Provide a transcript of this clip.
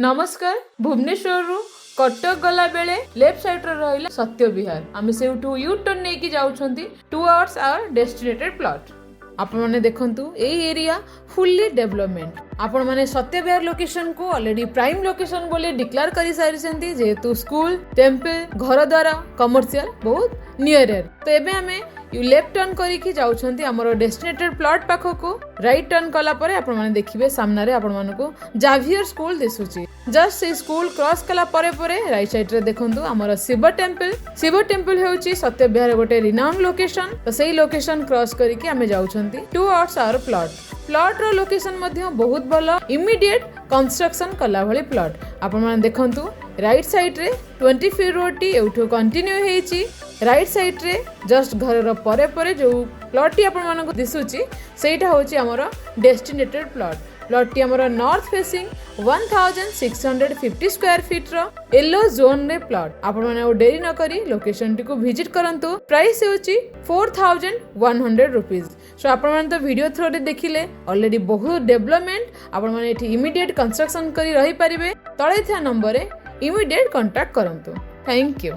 नमस्कार भुवनेश्वर रु कटक गला बेले लेफ्ट साइड रहा सत्य विहार आम से यू टर्न नहीं कि 2 आवर्स आवर डेस्टिनेटेड प्लॉट आपण माने देखंतु ए एरिया फुल्ली डेवलपमेंट आपण माने सत्य विहार लोकेशन को ऑलरेडी प्राइम लोकेशन बोले डिक्लेयर करि सारिसेंती जेहेतु स्कूल टेम्पल घर द्वारा कमर्शियल बहुत नियर है। तो एबे हमें यू लेफ्ट टर्न करिकी जाउछंती हमर डेस्टिनेटेड प्लॉट पाखो को राइट टर्न कला परे आपण माने देखिबे सामने रे आपण मानको जावियर स्कूल दिसुची। जस्ट से स्कूल क्रॉस कला परे परे राइट साइड रे देखंतु हमर शिव टेम्पल हेउची सत्य विहार गोटे रिनाउंड लोकेशन। तो सेही लोकेशन क्रॉस करिकी हमें जाउछंती 2 आवर्स आवर प्लॉट रो लोकेशन मध्ये बहुत भलो इमीडिएट कंस्ट्रक्शन कला भली प्लॉट आपण माने देखंतु राइट साइड रे 20 फीट रोड टी एउठो कंटिन्यू हेची। राइट साइड रे जस्ट घर रो परे परे जो प्लॉट टी आपण मानको दिसुची सेटा होची हमर डेस्टिनेटेड प्लॉट टी हमर नॉर्थ फेसिंग 1650 स्क्वायर फीट रो येलो जोन रे प्लॉट आपण माने डेरी न करी लोकेशन टी को विजिट करंतु। प्राइस होची 4100 रुपीस। सो आपण माने तो वीडियो थ्रू रे देखिले ऑलरेडी बहुत डेवलपमेंट आपण माने एठी इमीडिएट कंस्ट्रक्शन करी रही परिबे। तळे थिया नंबर रे इमीडिएट कांटेक्ट करंतु। Thank you.